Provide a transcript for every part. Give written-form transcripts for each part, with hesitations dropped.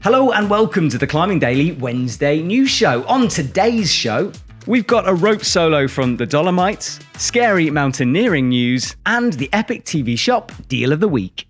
Hello and welcome to the Climbing Daily Wednesday news show. On today's show, we've got a rope solo from the Dolomites, scary mountaineering news, and the EpicTV shop deal of the week.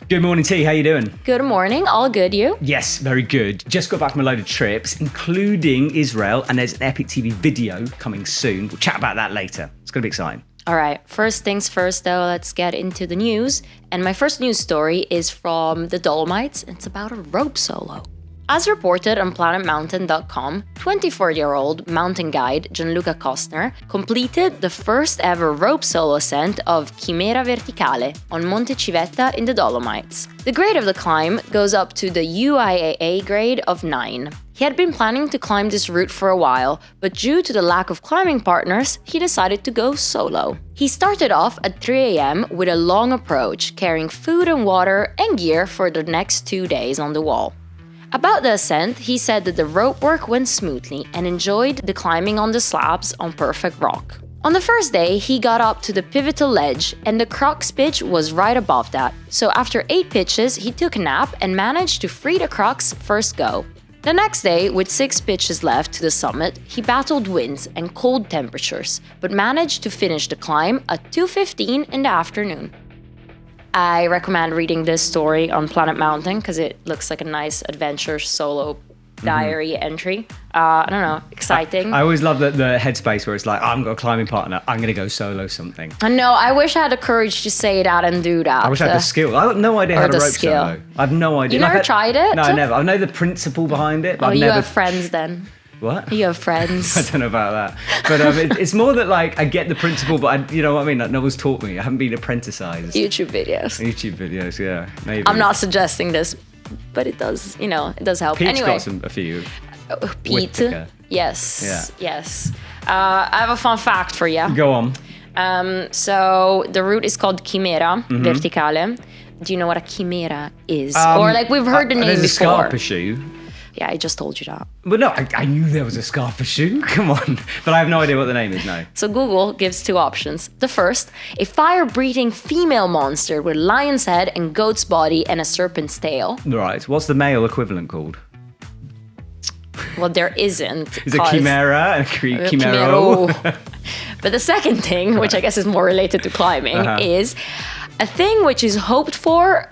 Good morning, T. How you doing? Good morning. All good, you? Yes, very good. Just got back from a load of trips, including Israel, and there's an EpicTV video coming soon. We'll chat about that later. It's going to be exciting. All right. First things first, though, let's get into the news. And my first news story is from the Dolomites. It's about a rope solo. As reported on planetmountain.com, 24-year-old mountain guide Gianluca Kostner completed the first ever rope solo ascent of Chimera Verticale on Monte Civetta in the Dolomites. The grade of the climb goes up to the UIAA grade of 9. He had been planning to climb this route for a while, but due to the lack of climbing partners, he decided to go solo. He started off at 3 a.m. with a long approach, carrying food and water and gear for the next 2 days on the wall. About the ascent, he said that the rope work went smoothly and enjoyed the climbing on the slabs on perfect rock. On the first day, he got up to the pivotal ledge and the crux pitch was right above that. So after 8 pitches, he took a nap and managed to free the crux first go. The next day, with 6 pitches left to the summit, he battled winds and cold temperatures, but managed to finish the climb at 2:15 in the afternoon. I recommend reading this story on Planet Mountain because it looks like a nice adventure solo diary entry. I don't know, exciting. I always love the headspace where it's like, I'm got a climbing partner, I'm going to go solo something. I know, I wish I had the courage to say that and do that. I wish I had the skill. I have no idea how to rope solo. I have no idea. You never tried it? No, I never. I know the principle behind it, but I've you never... have friends then. What? You have friends. I don't know about that. But it's more that like I get the principle, but you know what I mean? Like, no one's taught me. I haven't been apprenticized. YouTube videos, yeah. Maybe. I'm not suggesting this, but it does, it does help. Pete's anyway. got a few. Pete. Whittaker. Yes. Yeah. Yes. I have a fun fact for you. Go on. So the route is called Chimera Verticale. Do you know what a chimera is? Or like we've heard the name there's before. There's a scarpa shoe. Yeah, I just told you that. But no, I knew there was a scarpa shoe. Come on. But I have no idea what the name is now. So Google gives 2 options. The first, a fire-breathing female monster with lion's head and goat's body and a serpent's tail. Right. What's the male equivalent called? Well, there isn't. Is it chimera and chimero? Chimero. But the second thing, which I guess is more related to climbing, is a thing which is hoped for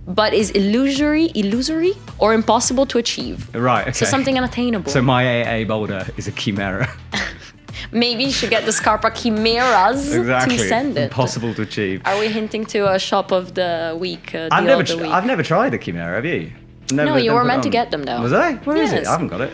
but is illusory or impossible to achieve. Right, okay. So something unattainable. So my AA boulder is a chimera. Maybe you should get the Scarpa Chimeras exactly. to send it. Impossible to achieve. Are we hinting to a shop of the week? I've never tried a chimera, have you? No, you were meant to get them though. Was I? Where is it? I haven't got it.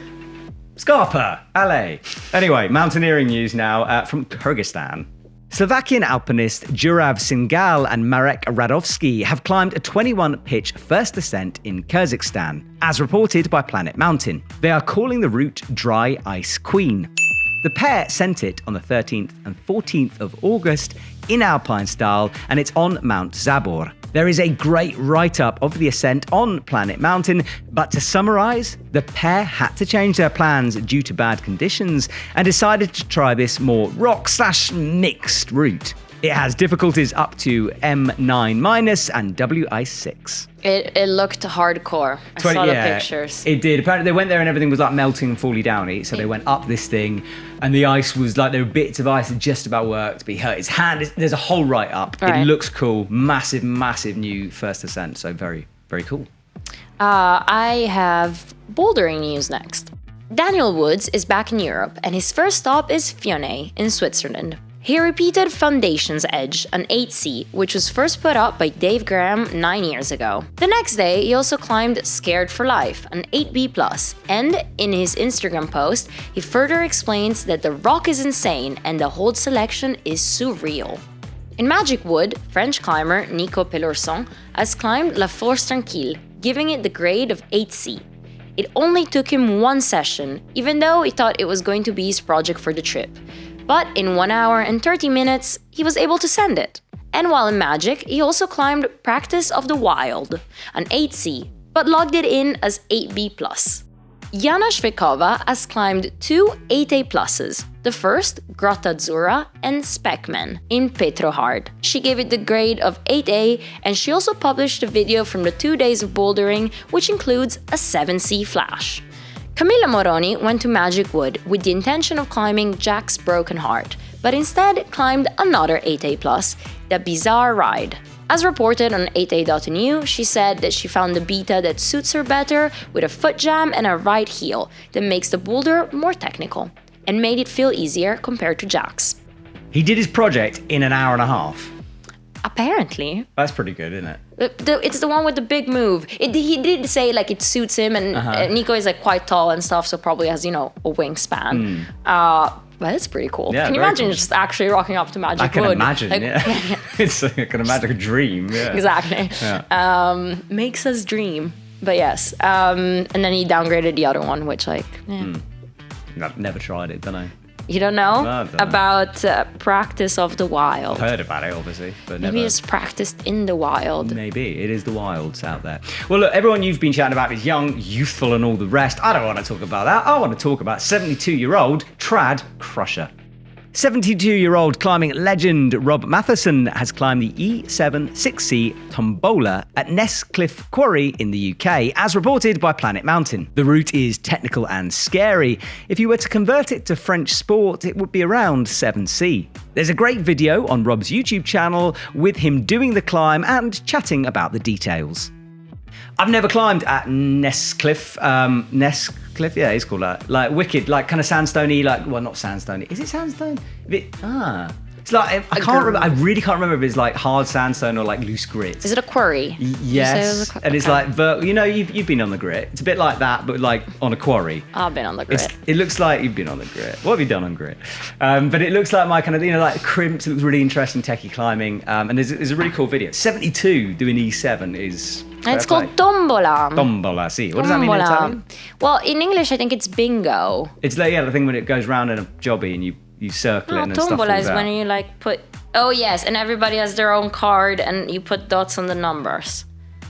Scarpa, LA. Anyway, mountaineering news now from Kyrgyzstan. Slovakian alpinist Jurav Singal and Marek Radovsky have climbed a 21-pitch first ascent in Kyrgyzstan, as reported by Planet Mountain. They are calling the route Dry Ice Queen. The pair sent it on the 13th and 14th of August in alpine style, and it's on Mount Zabor. There is a great write-up of the ascent on Planet Mountain, but to summarize, the pair had to change their plans due to bad conditions and decided to try this more rock/mixed route. It has difficulties up to M9- and WI6. It looked hardcore. I saw the pictures. It did. Apparently they went there and everything was like melting and falling down. So they went up this thing and the ice was like, there were bits of ice that just about worked, but he hurt his hand. There's a whole write-up. Right. It looks cool. Massive new first ascent. So very, very cool. I have bouldering news next. Daniel Woods is back in Europe and his first stop is Fionnay in Switzerland. He repeated Foundation's Edge, an 8C, which was first put up by Dave Graham 9 years ago. The next day, he also climbed Scared for Life, an 8B+, and in his Instagram post, he further explains that the rock is insane and the hold selection is surreal. In Magic Wood, French climber Nico Pelorson has climbed La Force Tranquille, giving it the grade of 8C. It only took him 1 session, even though he thought it was going to be his project for the trip. But in 1 hour and 30 minutes, he was able to send it. And while in Magic, he also climbed Practice of the Wild, an 8C, but logged it in as 8B+. Jana Shvikova has climbed 2 8A pluses. The first, Grotta Azzurra and Speckman in Petrohard. She gave it the grade of 8A, and she also published a video from the 2 days of bouldering, which includes a 7C flash. Camilla Moroni went to Magic Wood with the intention of climbing Jack's Broken Heart, but instead climbed another 8A plus, the Bizarre Ride. As reported on 8A.nu, she said that she found the beta that suits her better with a foot jam and a right heel that makes the boulder more technical and made it feel easier compared to Jack's. He did his project in an hour and a half. Apparently. That's pretty good, isn't it? It's the one with the big move. He did say like it suits him, and Nico is like quite tall and stuff, so probably has, a wingspan. But it's pretty cool. Yeah, can you imagine cool. just actually rocking up to Magic Wood? I can imagine, like, yeah. I can imagine a dream, yeah. Exactly. Yeah. Makes us dream. But yes. And then he downgraded the other one, which I've never tried it, don't I? You don't know No, I don't know. about Practice of the Wild. Heard about it, obviously, but Maybe never. it's practiced in the wild. Maybe. It is the wilds out there. Well, look, everyone you've been chatting about is young, youthful, and all the rest. I don't want to talk about that. I want to talk about 72-year-old Trad Crusher. 72-year-old climbing legend Rob Matheson has climbed the E7 6C Tombola at Nesscliffe Quarry in the UK, as reported by Planet Mountain. The route is technical and scary. If you were to convert it to French sport, it would be around 7C. There's a great video on Rob's YouTube channel with him doing the climb and chatting about the details. I've never climbed at Nesscliffe. Nesscliffe, yeah, it's called that. Like wicked, like kind of sandstony, well, not sandstony. Is it sandstone? It's like I can't remember. I really can't remember if it's like hard sandstone or like loose grit. Is it a quarry? Yes, and it's like you've been on the grit. It's a bit like that, but like on a quarry. I've been on the grit. It looks like you've been on the grit. What have you done on grit? But it looks like my kind of like crimps. It looks really interesting, techie climbing. And there's a really cool video. 72 doing E7 is. And it's called Tombola. Tombola, see. What does that mean in Italian? Well, in English, I think it's bingo. It's like, the thing when it goes round in a jobby and you circle it and then stuff falls Tombola is out. when you like put... Oh, yes, and everybody has their own card and you put dots on the numbers.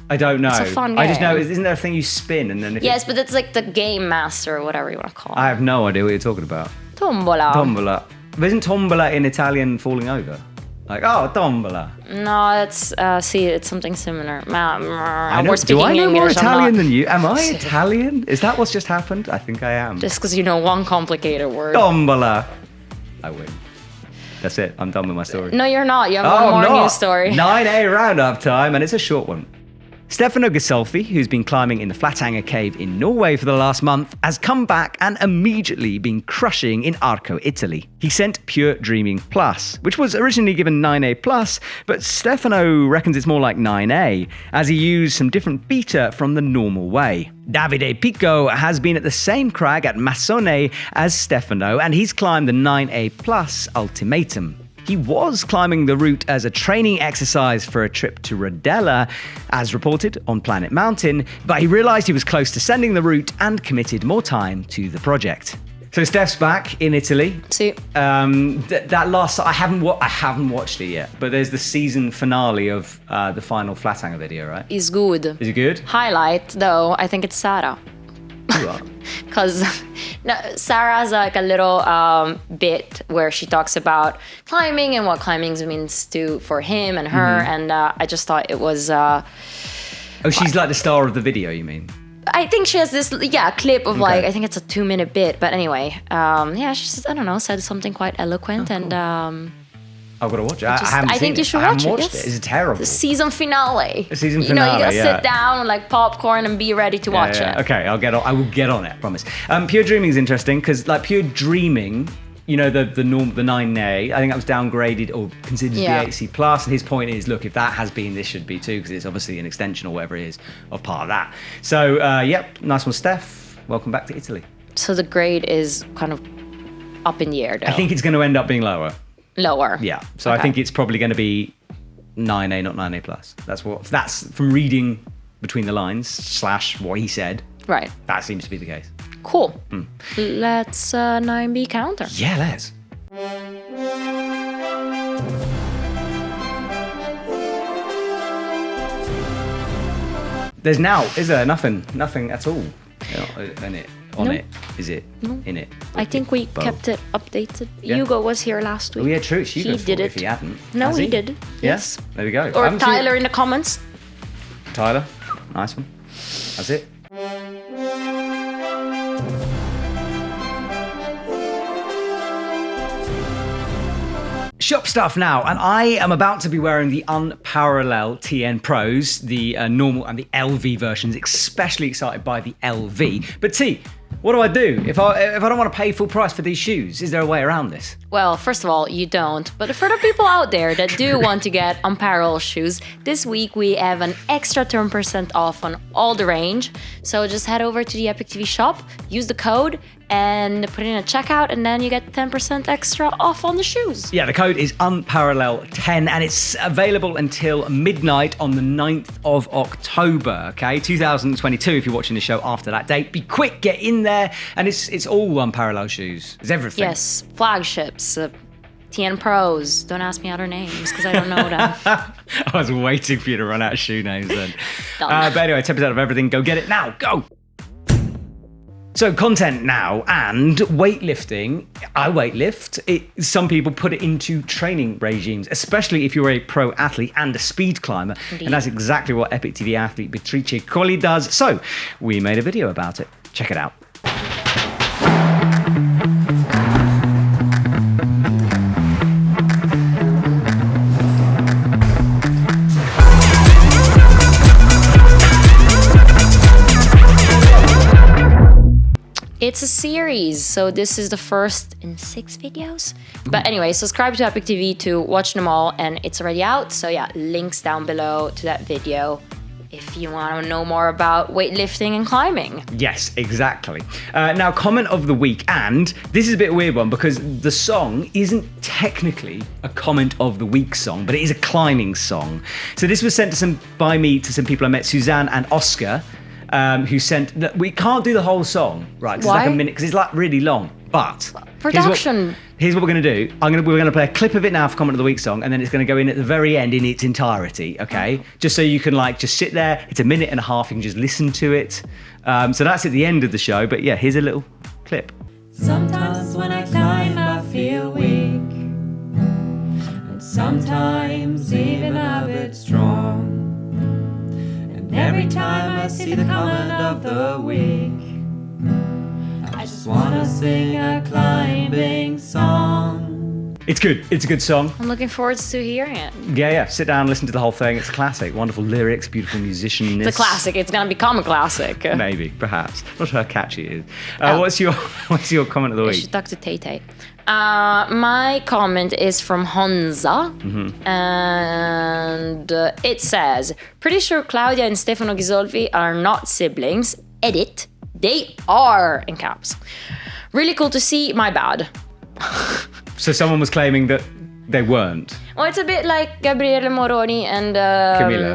I don't know. It's a fun I just know, game. isn't there a thing you spin and then... Yes, but it's like the game master or whatever you want to call it. I have no idea what you're talking about. Tombola. Tombola. But isn't tombola in Italian falling over? Like, oh, tombola. No, it's something similar. I know. We're speaking Do I know more English, Italian than you? Am I Italian? Is that what's just happened? I think I am. Just because you know one complicated word. Tombola. I win. That's it. I'm done with my story. No, you're not. You have one more news story. 9A roundup time, and it's a short one. Stefano Gisolfi, who's been climbing in the Flatanger Cave in Norway for the last month, has come back and immediately been crushing in Arco, Italy. He sent Pure Dreaming Plus, which was originally given 9A Plus, but Stefano reckons it's more like 9A, as he used some different beta from the normal way. Davide Pico has been at the same crag at Massone as Stefano, and he's climbed the 9A Plus Ultimatum. He was climbing the route as a training exercise for a trip to Rodella, as reported on Planet Mountain, but he realised he was close to sending the route and committed more time to the project. So Steph's back in Italy. See. That last, I haven't watched it yet, but there's the season finale of the final Flatanger video, right? Is good. Is it good? Highlight, though, I think it's Sarah. Because Sarah has like a little bit where she talks about climbing and what climbing means for him and her, and I just thought it was... oh, she's like the star of the video, you mean? I think she has this, clip of I think it's a 2-minute bit, but anyway, she just, I don't know, said something quite eloquent, and... I've got to watch it. I haven't seen think you it. should I haven't watch it. watched Yes. it. Is it terrible? The season finale. The season You finale, gotta yeah. sit down with like popcorn and be ready to watch it. Okay, I will get on it, I promise. Pure Dreaming is interesting because like Pure Dreaming, the 9A, I think that was downgraded or considered to be 8C plus, and his point is, look, if that has been, this should be too, because it's obviously an extension or whatever it is of part of that. So, nice one, Steph. Welcome back to Italy. So the grade is kind of up in the air, though. I think it's going to end up being lower. Lower. Yeah. So I think it's probably going to be 9A, not 9A plus. That's from reading between the lines / what he said. Right. That seems to be the case. Cool. Let's 9B counter. Yeah, let's. There's now, is there? Nothing at all in it. on No. it? Is it in it? I think we Bow. kept it updated. Yeah. Hugo was here last week. Oh yeah, true. It's He Hugo's did fault it. if he hadn't. No, Has he did. Yeah? Yes. There we go. I Or haven't seen it. Tyler in the comments. Tyler, nice one. That's it. Shop stuff now, and I am about to be wearing the Unparallel TN Pros, the normal and the LV versions, especially excited by the LV. But T, what do I do if I don't want to pay full price for these shoes? Is there a way around this? Well, first of all, you don't. But for the people out there that do want to get Unparallel shoes, this week we have an extra 10% off on all the range. So just head over to the EpicTV shop, use the code, and put in a checkout, and then you get 10% extra off on the shoes. Yeah, the code is Unparallel10, and it's available until midnight on the 9th of October, okay? 2022, if you're watching the show after that date. Be quick, get in there, and it's all Unparallel shoes. It's everything. Yes, flagships, TN Pros. Don't ask me other names, because I don't know them. I was waiting for you to run out of shoe names then. Done. But anyway, 10% of everything. Go get it now. Go! So content now, and weightlifting. I weightlift. Some people put it into training regimes, especially if you're a pro athlete and a speed climber. Indeed. And that's exactly what EpicTV athlete Beatrice Colli does. So we made a video about it. Check it out. It's a series, so this is the first in 6 videos. But anyway, subscribe to Epic TV to watch them all, and it's already out. So yeah, links down below to that video if you want to know more about weightlifting and climbing. Yes, exactly. Now, comment of the week, and this is a bit of a weird one because the song isn't technically a comment of the week song, but it is a climbing song. So this was sent by me to some people I met, Suzanne and Oscar, who sent that we can't do the whole song, right? 'Cause it's like a Why? minute, because it's like really long. But Production. Here's what we're going to do. We're going to play a clip of it now for comment of the week song, and then it's going to go in at the very end in its entirety. Okay, just so you can just sit there. It's a minute and a half. You can just listen to it. So that's at the end of the show. But yeah, here's a little clip. Sometimes when I climb I feel weak, and sometimes even a bit strong. And every time I see the comment of the week, I just wanna sing a climbing song. It's good. It's a good song. I'm looking forward to hearing it. Yeah. Sit down, listen to the whole thing. It's a classic. Wonderful lyrics, beautiful musicianness. It's a classic. It's gonna become a classic. Maybe, perhaps. Not sure how catchy it is. Oh. What's your comment of the You week? should talk to Tay. My comment is from Honza, and it says, pretty sure Claudia and Stefano Ghisolfi are not siblings. Edit. They are, in caps. Really cool to see, my bad. So someone was claiming that they weren't. Well, it's a bit like Gabriele Moroni and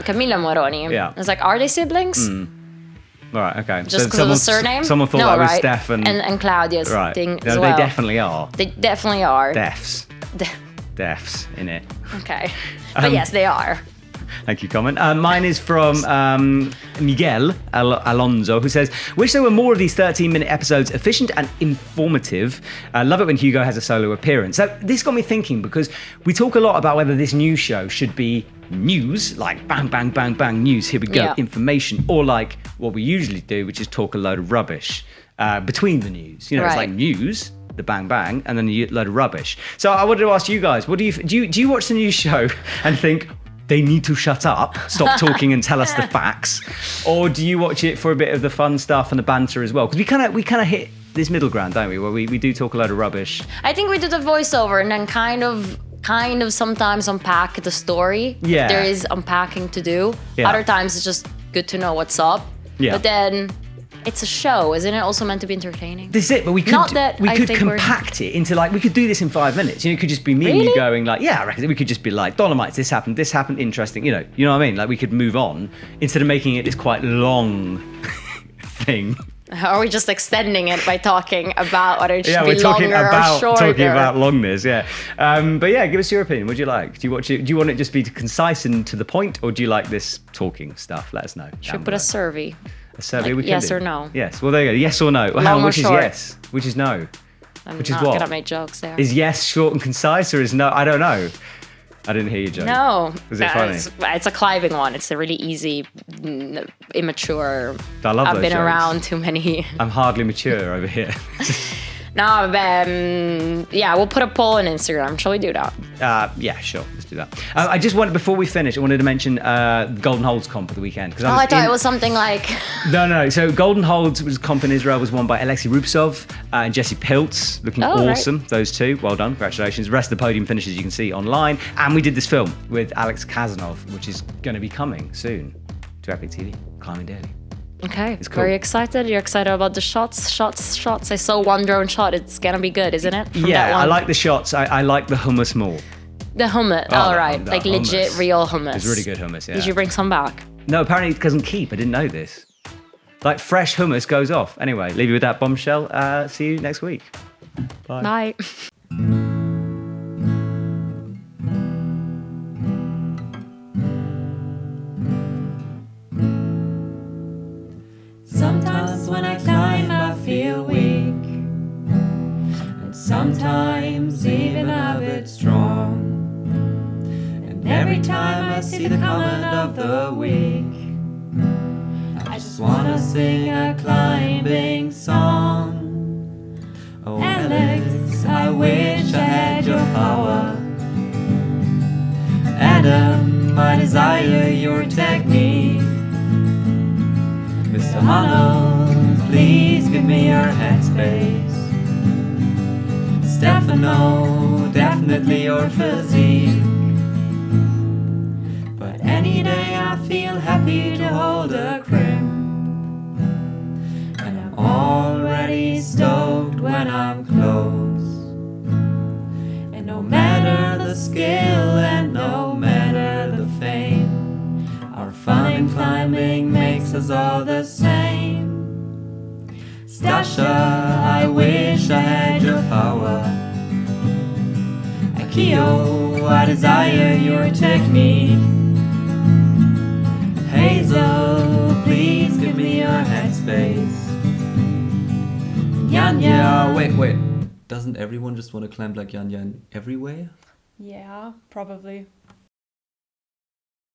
Camilla Moroni. Yeah. It's like, are they siblings? All right, okay. Just because of the surname? Someone thought no, that was right? Steph and Claudia's right. thing No, as well. they definitely are. They definitely are. Defs. Defs in it. Okay. But yes, they are. Thank you, comment. Mine is from Miguel Alonso, who says, wish there were more of these 13-minute episodes, efficient and informative. Love it when Hugo has a solo appearance. So this got me thinking, because we talk a lot about whether this news show should be news, like bang, bang, bang, bang, news, here we go, Yeah. information, or like what we usually do, which is talk a load of rubbish between the news. You know, it's Right. like news, the bang, bang, and then a load of rubbish. So I wanted to ask you guys, what do you watch the news show and think, they need to shut up, stop talking and tell us the facts? Or do you watch it for a bit of the fun stuff and the banter as well? Because we kind of hit this middle ground, don't we? Where we do talk a load of rubbish. I think we do the voiceover and then kind of sometimes unpack the story. Yeah. If there is unpacking to do. Yeah. Other times it's just good to know what's up. Yeah. But then it's a show, isn't it also meant to be entertaining? This is it, but we could Not that I think we're- compact it into we could do this in 5 minutes. You know, it could just be me and you Really? going yeah, I reckon we could just be like, Dolomites, this happened, interesting. You know what I mean? Like we could move on instead of making it this quite long thing. Are we just extending it by talking about whether it should We're be talking longer or about shorter? talking about longness, yeah. But yeah, give us your opinion. What do you like? Do you watch it? Do you want it just be concise and to the point, or do you like this talking stuff? Let us know. Should we put a survey? A survey Like, we can yes do. or no? Yes. Well, there you go. Yes or no. Long or Which is short? yes? Which is no? I'm Which is not what? gonna make jokes there. Is yes short and concise, or is no? I don't know. I didn't hear your joke. No. Was it funny? It's a climbing one. It's a really easy, immature. I love I've those been jokes. around too many. I'm hardly mature over here. No, yeah, we'll put a poll on Instagram. Shall we do that? Yeah, sure. Let's do that. I just wanted, before we finish, I wanted to mention Golden Holds comp of the weekend. Oh, I thought it was something like. No. So Golden Holds was comp in Israel was won by Alexei Rubtsov and Jesse Piltz, looking awesome. Right. Those two, well done, congratulations. The rest of the podium finishes you can see online. And we did this film with Alex Kazanov, which is going to be coming soon to EpicTV, Climbing Daily. Okay, it's cool. Very excited. You're excited about the shots. I saw one drone shot. It's gonna be good, isn't it? Yeah, I like the shots. I like the hummus more. The hummus. All right, like hummus. Legit real hummus. It's really good hummus. Yeah. Did you bring some back? No, apparently it doesn't keep. I didn't know this. Like fresh hummus goes off. Anyway, leave you with that bombshell. See you next week. Bye. Bye. Sometimes when I climb I feel weak, and sometimes even a bit strong. And every time I see the comment of the week, I just wanna sing a climbing song. Oh Alex, I wish I had your power. Adam, I desire your technique. Mr. Arnold, please give me your headspace. Stefano, definitely your physique. But any day I feel happy to hold a crimp, and I'm already stoked when I'm close. And no matter the skill and no matter the fame, our fun in climbing makes us all the same. Stasha, I wish I had your power. Akio, I desire your technique. Hazel, please give me your headspace. Yanya, wait. Doesn't everyone just want to climb like Yan Yan everywhere? Yeah, probably.